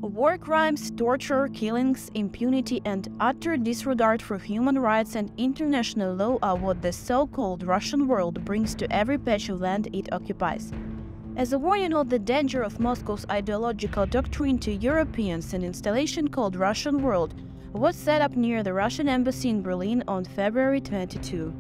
War crimes, torture, killings, impunity, and utter disregard for human rights and international law are what the so-called Russian world brings to every patch of land it occupies. As a warning of the danger of Moscow's ideological doctrine to Europeans, an installation called Russian World was set up near the Russian embassy in Berlin on February 22.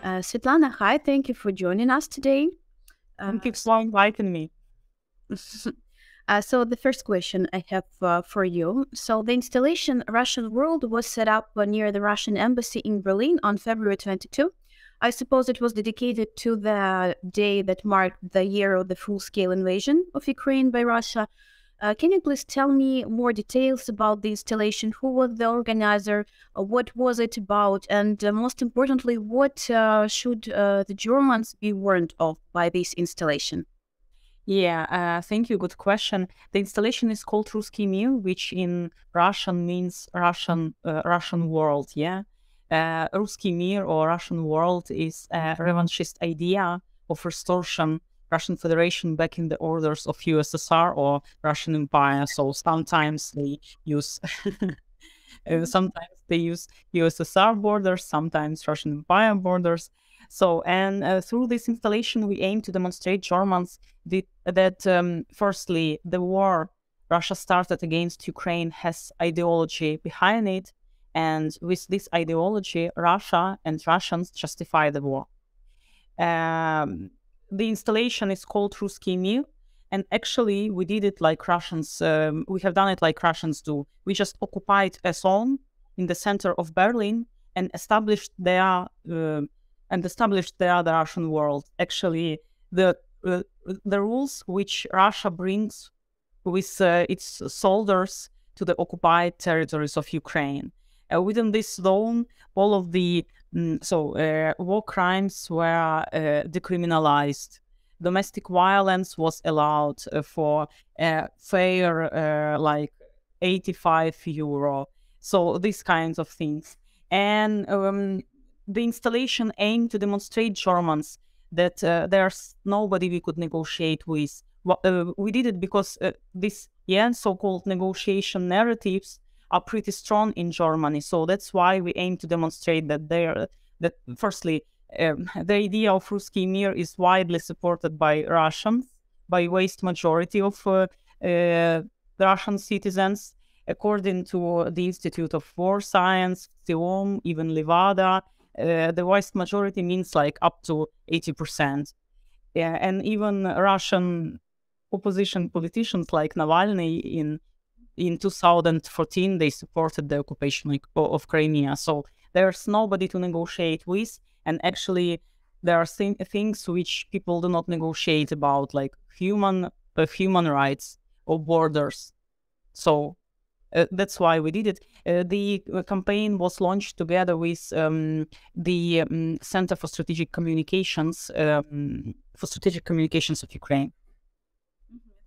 Svitlana, hi, thank you for joining us today. Thank you for inviting me. So the first question I have for you. So the installation Russian World was set up near the Russian embassy in Berlin on February 22. I suppose it was dedicated to the day that marked the year of the full-scale invasion of Ukraine by Russia. Can you please tell me more details about the installation? Who was the organizer? What was it about? And most importantly, what should the Germans be warned of by this installation? Yeah, thank you. Good question. The installation is called Russkiy Mir, which in Russian means Russian world. Yeah, Russkiy Mir or Russian world is a revanchist idea of restoration Russian Federation back in the orders of USSR or Russian Empire. So sometimes they use USSR borders, sometimes Russian Empire borders. So, and through this installation, we aim to demonstrate Germans that firstly, the war Russia started against Ukraine has ideology behind it. And with this ideology, Russia and Russians justify the war. The installation is called Russkiy Mir. And actually, we did it like Russians. We have done it like Russians do. We just occupied a zone in the center of Berlin and established there the Russian world. Actually, the rules which Russia brings with its soldiers to the occupied territories of Ukraine. Within this zone, all of the war crimes were decriminalized. Domestic violence was allowed for fair, like 85 euro. So these kinds of things. And the installation aimed to demonstrate Germans that there's nobody we could negotiate with. We did it because these so-called negotiation narratives are pretty strong in Germany. So that's why we aim to demonstrate that firstly, the idea of Russkiy Mir is widely supported by Russians, by vast majority of the Russian citizens. According to the Institute of War Science, TIOM, even Levada, the vast majority means like up to 80%. Yeah, and even Russian opposition politicians like Navalny in 2014, they supported the occupation of Crimea. So there's nobody to negotiate with. And actually, there are things which people do not negotiate about, like human rights or borders. So that's why we did it. The campaign was launched together with the Center for Strategic Communications of Ukraine.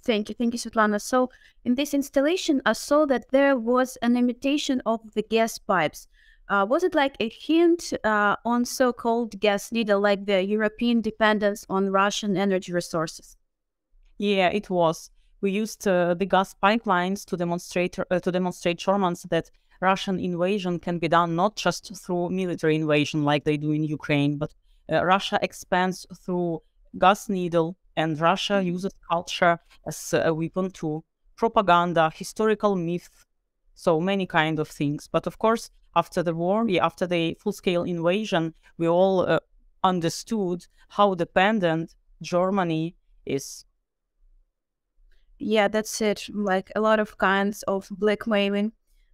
Thank you, Svitlana. So in this installation, I saw that there was an imitation of the gas pipes. Was it like a hint on so-called gas needle, like the European dependence on Russian energy resources? Yeah, it was. We used the gas pipelines to demonstrate Germans that Russian invasion can be done not just through military invasion like they do in Ukraine, but Russia expands through gas needle, and Russia uses culture as a weapon to propaganda, historical myth, so many kind of things. But of course, after the war, after the full-scale invasion, we all understood how dependent Germany is. Yeah, that's it. Like a lot of kinds of blackmailing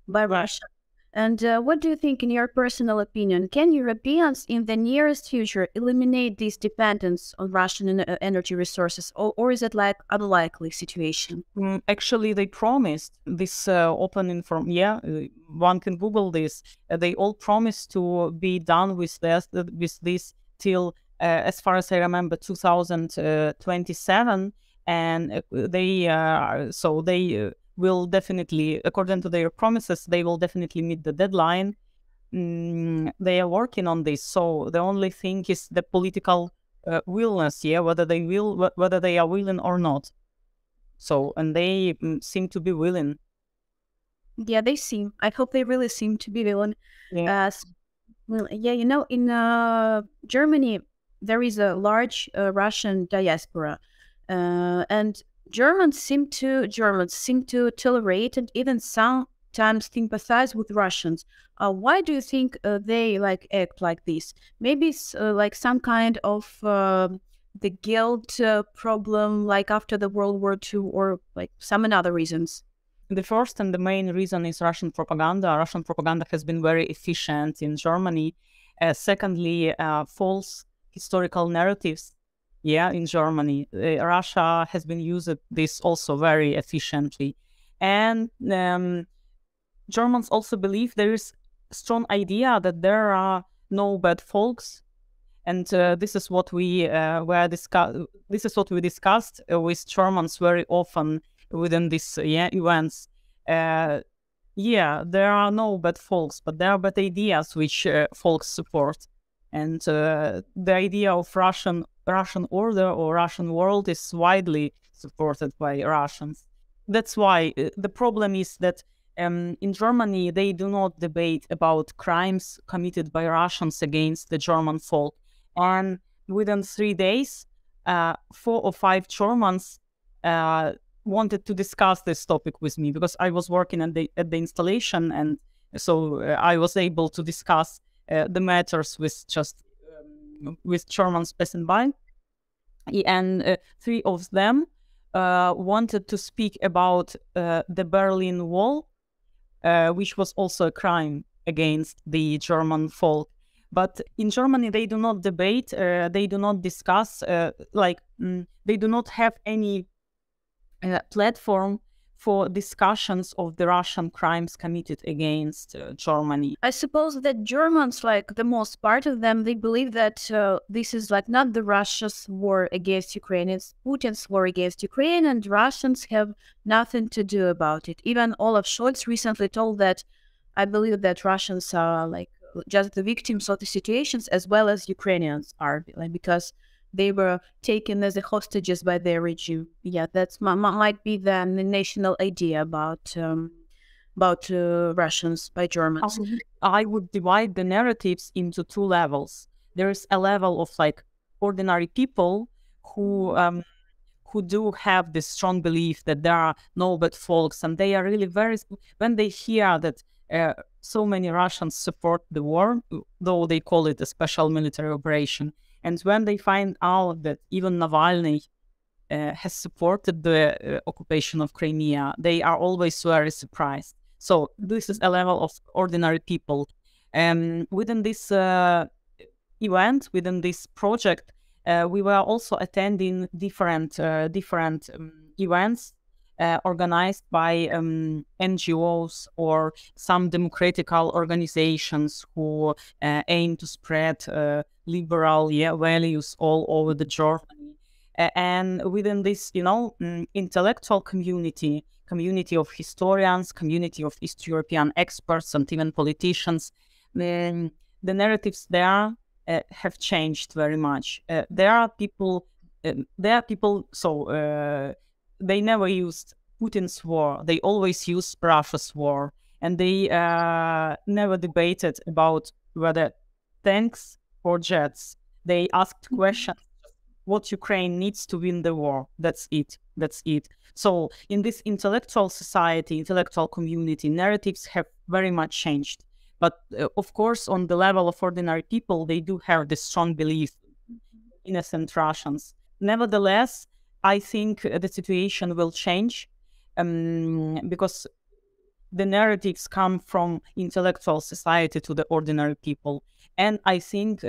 by Russia. And what do you think, in your personal opinion, can Europeans in the nearest future eliminate this dependence on Russian energy resources, or is it like unlikely situation? Actually, they promised this open information. Yeah, one can Google this. They all promised to be done with this till, as far as I remember, 2027. And they will definitely, according to their promises, they will definitely meet the deadline. they are working on this. So the only thing is the political willness, whether they are willing or not. So, and they seem to be willing. Yeah, they seem. I hope they really seem to be willing. Yeah. Well, yeah, in Germany, there is a large Russian diaspora, and Germans seem to tolerate and even sometimes sympathize with Russians. Why do you think they act like this? Maybe it's like some kind of the guilt problem, like after the World War II, or like some other reasons. The first and the main reason is Russian propaganda. Russian propaganda has been very efficient in Germany. Secondly, false historical narratives. Yeah, in Germany, Russia has been using this also very efficiently. And Germans also believe there is a strong idea that there are no bad folks. And this is what we This is what we discussed with Germans very often within these events. There are no bad folks, but there are bad ideas which folks support. And the idea of Russian order or Russian world is widely supported by Russians. That's why the problem is that in Germany, they do not debate about crimes committed by Russians against the German folk. And within 3 days, 4 or 5 Germans wanted to discuss this topic with me, because I was working at the installation, and so I was able to discuss the matters with with Germans passing by. And 3 of them wanted to speak about the Berlin Wall, which was also a crime against the German folk. But in Germany, they do not debate, they do not discuss, they do not have any platform for discussions of the Russian crimes committed against Germany. I suppose that Germans, like the most part of them, they believe that this is like not the Russia's war against Ukraine, it's Putin's war against Ukraine, and Russians have nothing to do about it. Even Olaf Scholz recently told that I believe that Russians are like just the victims of the situations as well as Ukrainians are, like, because they were taken as hostages by their regime. Yeah, that's might be the national idea about Russians by Germans. I would divide the narratives into 2 levels. There's a level of like ordinary people who do have this strong belief that there are no bad folks, and they are really when they hear that so many Russians support the war, though they call it a special military operation, and when they find out that even Navalny has supported the occupation of Crimea, they are always very surprised. So this is a level of ordinary people. Within this event, within this project, we were also attending different events organized by NGOs or some democratical organizations who aim to spread liberal values all over the Germany. And within this, intellectual community of historians, community of East European experts, and even politicians, the narratives there have changed very much. There are people, they never used Putin's war. They always used Russia's war. And they never debated about whether tanks or jets. They asked questions, what Ukraine needs to win the war. That's it. So in this intellectual society, intellectual community, narratives have very much changed. But of course, on the level of ordinary people, they do have this strong belief in innocent Russians. Nevertheless, I think the situation will change because the narratives come from intellectual society to the ordinary people. And I think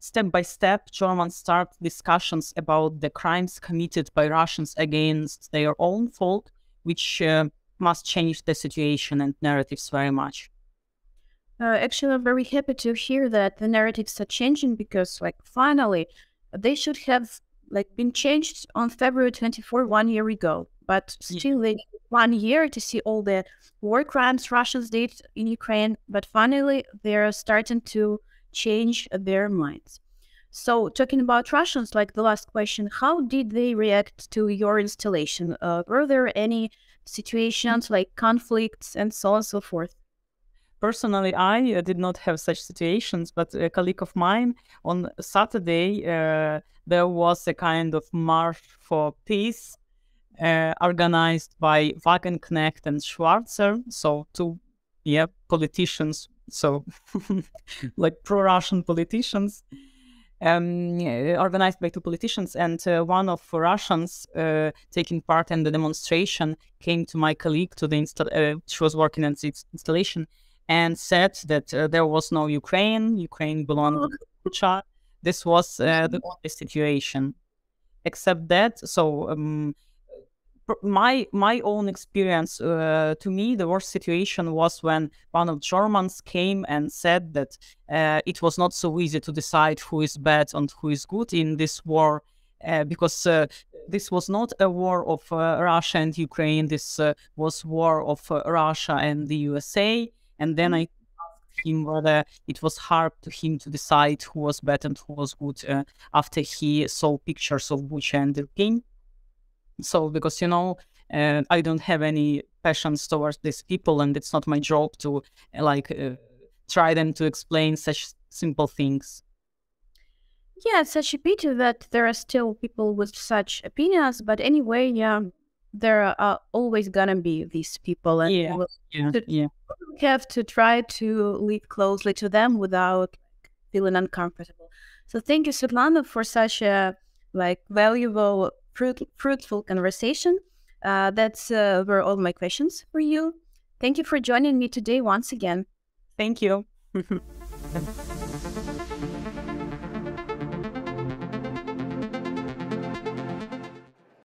step by step, Germans start discussions about the crimes committed by Russians against their own folk, which must change the situation and narratives very much. Actually, I'm very happy to hear that the narratives are changing, because finally they should have been changed on February 24, 1 year ago. but still they need 1 year to see all the war crimes Russians did in Ukraine. But finally, they're starting to change their minds. So talking about Russians, like the last question, how did they react to your installation? Were there any situations like conflicts and so on and so forth? Personally, I did not have such situations, but a colleague of mine on Saturday, there was a kind of march for peace organized by Wagenknecht and Schwarzer, so two, politicians, so like pro-Russian politicians, organized by two politicians, and one of Russians taking part in the demonstration came to my colleague to the she was working on the installation, and said that there was no Ukraine. Ukraine belonged to Russia. This was the only situation. Except that, so my own experience, to me, the worst situation was when one of Germans came and said that it was not so easy to decide who is bad and who is good in this war, because this was not a war of Russia and Ukraine. This was war of Russia and the USA. And then I asked him whether it was hard to him to decide who was bad and who was good after he saw pictures of Vitsche and Berlin. So, because, I don't have any passions towards these people, and it's not my job to try them to explain such simple things. Yeah, it's such a pity that there are still people with such opinions, but anyway, there are always gonna be these people, and we have to try to live closely to them without feeling uncomfortable. So thank you, Svitlana, for such a valuable, fruitful conversation. That's were all my questions for you. Thank you for joining me today once again. Thank you.